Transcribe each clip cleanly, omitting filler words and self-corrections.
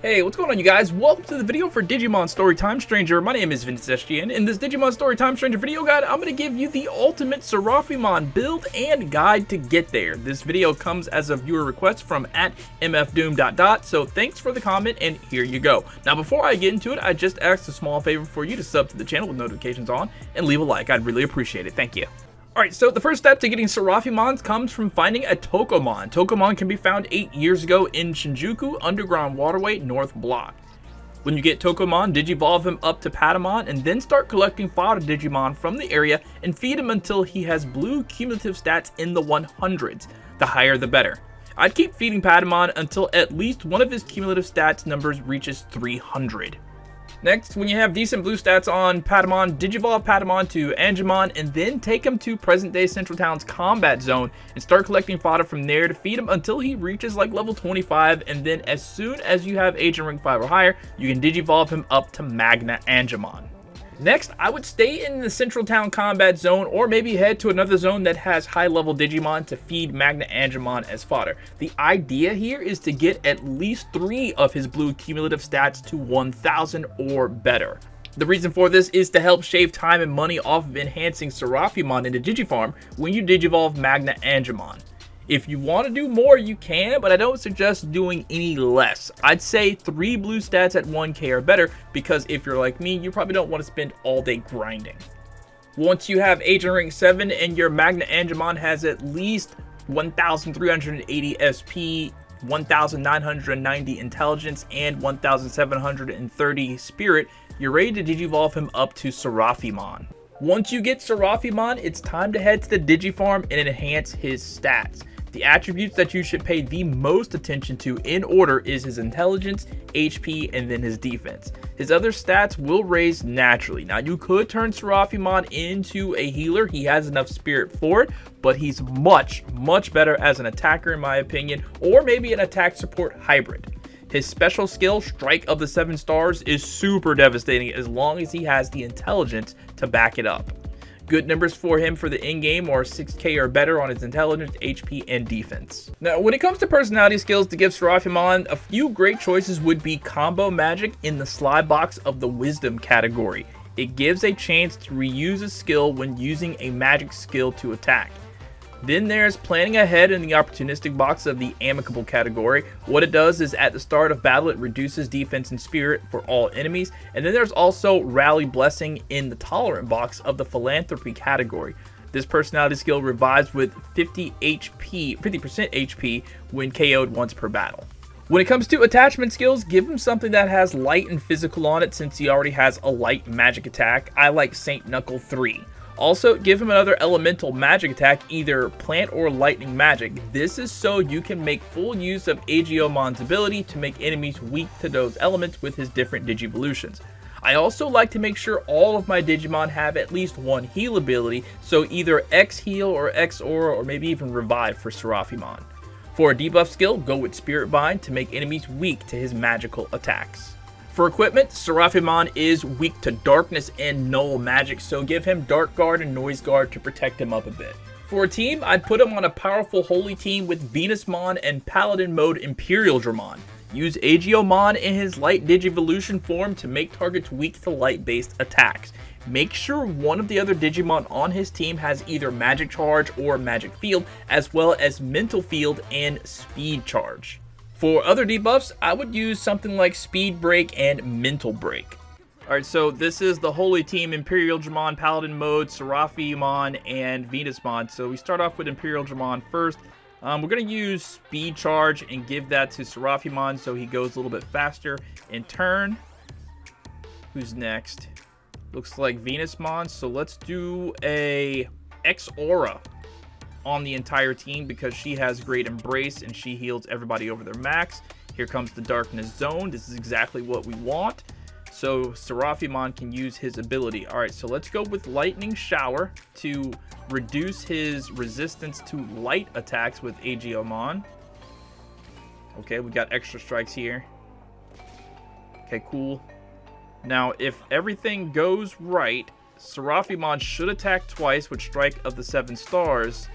Hey, what's going on, you guys? Welcome to the video for Digimon Storytime Stranger. My name is Ventus, and in this Digimon Storytime Stranger video guide, I'm going to give you the ultimate Seraphimon build and guide to get there. This video comes as a viewer request from @mfdoom. So thanks for the comment, and here you go. Now, before I get into it, I just asked a small favor for you to sub to the channel with notifications on and leave a like. I'd really appreciate it. Thank you. Alright, so the first step to getting Seraphimon comes from finding a Tokomon. Tokomon can be found 8 years ago in Shinjuku Underground Waterway North Block. When you get Tokomon, digivolve him up to Patamon and then start collecting fodder Digimon from the area and feed him until he has blue cumulative stats in the 100s. The higher the better. I'd keep feeding Patamon until at least one of his cumulative stats numbers reaches 300. Next, when you have decent blue stats on Patamon, digivolve Patamon to Angemon and then take him to present-day Central Town's combat zone and start collecting fodder from there to feed him until he reaches like level 25, and then as soon as you have Agent Rank 5 or higher, you can digivolve him up to Magna Angemon. Next, I would stay in the Central Town combat zone or maybe head to another zone that has high level Digimon to feed Magna Angemon as fodder. The idea here is to get at least 3 of his blue cumulative stats to 1000 or better. The reason for this is to help shave time and money off of enhancing Seraphimon into Digifarm when you digivolve Magna Angemon. If you want to do more, you can, but I don't suggest doing any less. I'd say 3 blue stats at 1k or better, because if you're like me, you probably don't want to spend all day grinding. Once you have Agent Rank 7 and your Magna Angemon has at least 1380 SP, 1990 intelligence, and 1730 spirit, you're ready to digivolve him up to Seraphimon. Once you get Seraphimon, it's time to head to the Digifarm and enhance his stats. The attributes that you should pay the most attention to in order is his intelligence, HP, and then his defense. His other stats will raise naturally. Now, you could turn Seraphimon into a healer. He has enough spirit for it, but he's much better as an attacker in my opinion, or maybe an attack support hybrid. His special skill, Strike of the 7 Stars, is super devastating as long as he has the intelligence to back it up. Good numbers for him for the in-game are 6k or better on his intelligence, HP, and defense. Now, when it comes to personality skills to give Seraphimon, a few great choices would be Combo Magic in the slide box of the Wisdom category. It gives a chance to reuse a skill when using a magic skill to attack. Then there's Planning Ahead in the Opportunistic box of the Amicable category. What it does is at the start of battle, it reduces defense and spirit for all enemies. And then there's also Rally Blessing in the Tolerant box of the Philanthropy category. This personality skill revives with 50% HP when KO'd once per battle. When it comes to attachment skills, give him something that has light and physical on it since he already has a light magic attack. I like Saint Knuckle 3. Also, give him another elemental magic attack, either plant or lightning magic. This is so you can make full use of Agiomon's ability to make enemies weak to those elements with his different Digivolutions. I also like to make sure all of my Digimon have at least one heal ability, so either X Heal or X Aura or maybe even Revive for Seraphimon. For a debuff skill, go with Spirit Bind to make enemies weak to his magical attacks. For equipment, Seraphimon is weak to darkness and null magic, so give him Dark Guard and Noise Guard to protect him up a bit. For a team, I'd put him on a powerful Holy Team with Venusmon and Paladin mode Imperial Dramon. Use Agiomon in his light Digivolution form to make targets weak to light-based attacks. Make sure one of the other Digimon on his team has either Magic Charge or Magic Field, as well as Mental Field and Speed Charge. For other debuffs, I would use something like Speed Break and Mental Break. Alright, so this is the Holy Team, Imperial Dramon, Paladin mode, Seraphimon, and Venusmon. So we start off with Imperial Dramon first. We're going to use Speed Charge and give that to Seraphimon so he goes a little bit faster in turn. Who's next? Looks like Venusmon, so let's do a X Aura on the entire team because she has great Embrace and she heals everybody over their max. Here comes the Darkness Zone. This is exactly what we want. So Seraphimon can use his ability. Alright, so let's go with Lightning Shower to reduce his resistance to light attacks with Agiomon. Okay, we got extra strikes here. Okay, cool. Now, if everything goes right, Seraphimon should attack twice with Strike of the 7 Stars.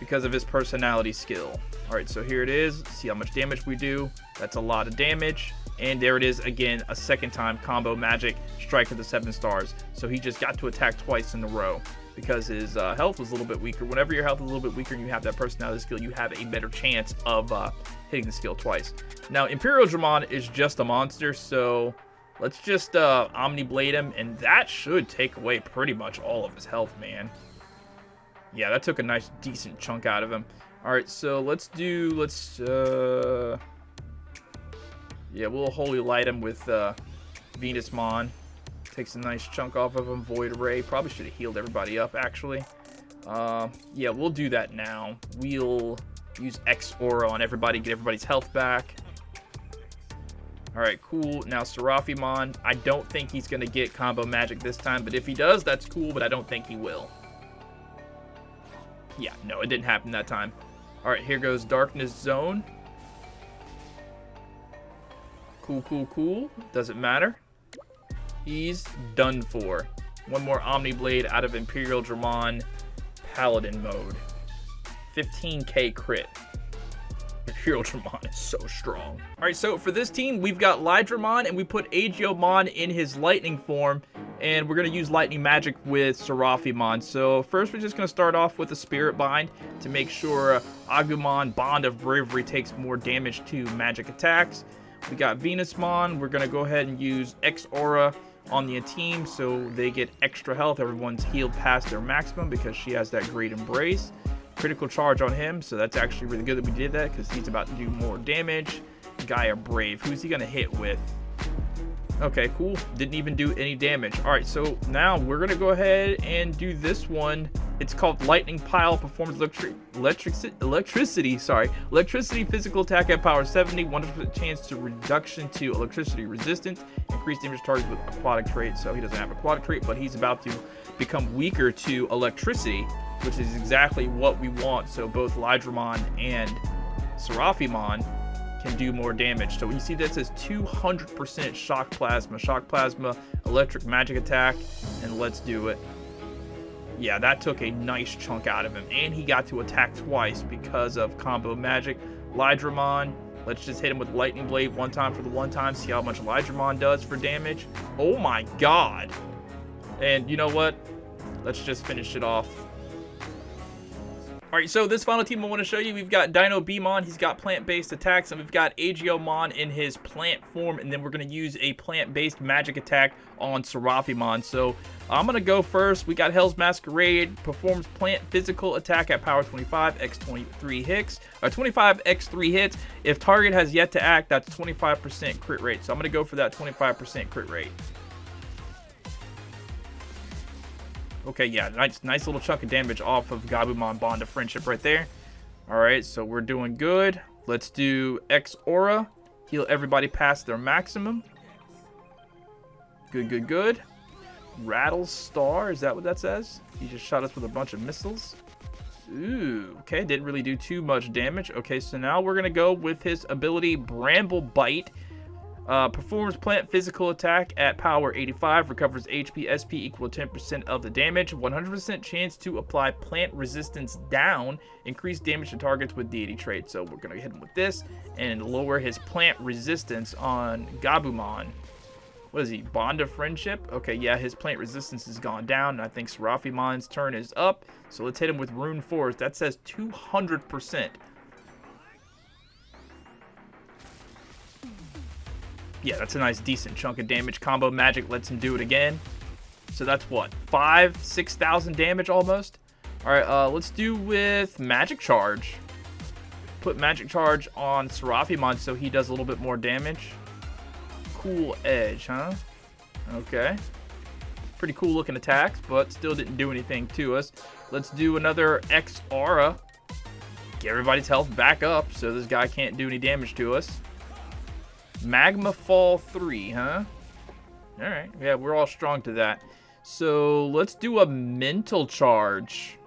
because of his personality skill. Alright, so here it is. See how much damage we do. That's a lot of damage. And there it is again, a second time combo magic strike with the 7 stars. So he just got to attack twice in a row because his health was a little bit weaker. Whenever your health is a little bit weaker and you have that personality skill, you have a better chance of hitting the skill twice. Now, Imperial Dramon is just a monster, so let's just Omni Blade him, and that should take away pretty much all of his health, man. Yeah, that took a nice, decent chunk out of him. All right, so yeah, we'll Holy Light him with Ventusmon. Takes a nice chunk off of him. Void Ray. Probably should have healed everybody up, actually. Yeah, we'll do that now. We'll use X Aura on everybody, get everybody's health back. Alright, cool. Now, Seraphimon. I don't think he's going to get combo magic this time, but if he does, that's cool, but I don't think he will. Yeah, no, it didn't happen that time. Alright, here goes Darkness Zone. Cool, cool, cool. Doesn't matter. He's done for. One more Omni Blade out of Imperial Dramon Paladin mode. 15k crit. Imperial Dramon is so strong. Alright, so for this team, we've got Lydramon, and we put Agiomon in his lightning form, and we're going to use lightning magic with Seraphimon. So first, we're just going to start off with a Spirit Bind to make sure Agumon Bond of Bravery takes more damage to magic attacks. We got Ventusmon. We're going to go ahead and use X Aura on the team so they get extra health. Everyone's healed past their maximum because she has that great embrace. Critical charge on him, so that's actually really good that we did that because he's about to do more damage. Gaia Brave. Who's he going to hit with? Okay, cool. Didn't even do any damage. All right, so now we're going to go ahead and do this one. It's called Lightning Pile. Performs electricity physical attack at power 70. 100% chance to reduction to electricity resistance. Increased damage targets with aquatic trait. So he doesn't have aquatic trait, but he's about to become weaker to electricity, which is exactly what we want. So both Lydramon and Seraphimon can do more damage. So you see that says 200% shock plasma, electric magic attack, and let's do it. Yeah, that took a nice chunk out of him, and he got to attack twice because of combo magic. Lydramon, let's just hit him with Lightning Blade one time for the one time, see how much Lydramon does for damage. Oh my god. And you know what? Let's just finish it off. Alright, so this final team I want to show you, we've got Dino Beamon, he's got plant-based attacks, and we've got Agiomon in his plant form, and then we're going to use a plant-based magic attack on Seraphimon. So I'm going to go first. We got Hell's Masquerade, performs plant physical attack at power 25, x 23 hits, or 25 x 3 hits. If target has yet to act, that's 25% crit rate. So I'm going to go for that 25% crit rate. Okay, yeah, nice little chunk of damage off of Gabumon Bond of Friendship right there. Alright, so we're doing good. Let's do X Aura. Heal everybody past their maximum. Good, good, good. Rattle Star, is that what that says? He just shot us with a bunch of missiles. Ooh, okay, didn't really do too much damage. Okay, so now we're going to go with his ability Bramble Bite. Performs plant physical attack at power 85, recovers HP SP equal to 10% of the damage, 100% chance to apply plant resistance down, increase damage to targets with deity trait. So we're going to hit him with this and lower his plant resistance on Gabumon. What is he, Bond of Friendship? Okay, yeah, his plant resistance has gone down, and I think Seraphimon's turn is up. So let's hit him with Rune Force. That says 200%. Yeah, that's a nice decent chunk of damage. Combo magic lets him do it again. So that's what, 6,000 damage almost? Alright, let's do with Magic Charge. Put Magic Charge on Seraphimon so he does a little bit more damage. Cool Edge, huh? Okay. Pretty cool looking attacks, but still didn't do anything to us. Let's do another X Aura. Get everybody's health back up so this guy can't do any damage to us. Magma Fall 3, huh? Alright, yeah, we're all strong to that. So, let's do a Mental Charge.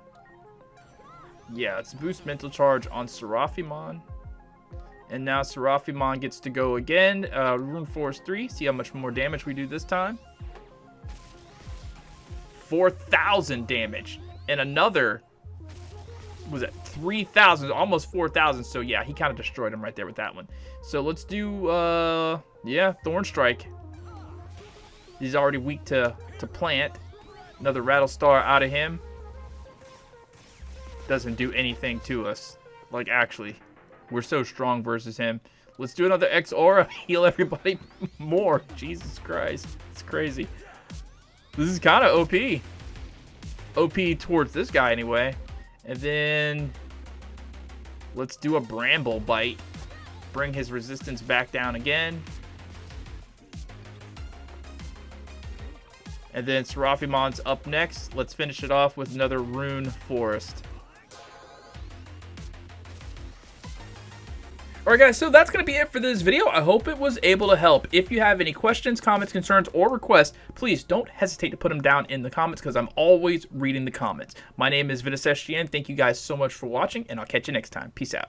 Yeah, let's boost Mental Charge on Seraphimon. And now Seraphimon gets to go again. Rune Force 3, see how much more damage we do this time. 4,000 damage. And another, was it 3,000, almost 4,000. So yeah, he kind of destroyed him right there with that one. So let's do, yeah, Thorn Strike. He's already weak to plant. Another Rattlestar out of him. Doesn't do anything to us. Like, actually, we're so strong versus him. Let's do another X-Aura. Heal everybody more. Jesus Christ. It's crazy. This is kind of OP. OP towards this guy, anyway. And then let's do a Bramble Bite. Bring his resistance back down again. And then Seraphimon's up next. Let's finish it off with another Rune Forest. Alright guys, so that's going to be it for this video. I hope it was able to help. If you have any questions, comments, concerns, or requests, please don't hesitate to put them down in the comments because I'm always reading the comments. My name is Ventus. Thank you guys so much for watching, and I'll catch you next time. Peace out.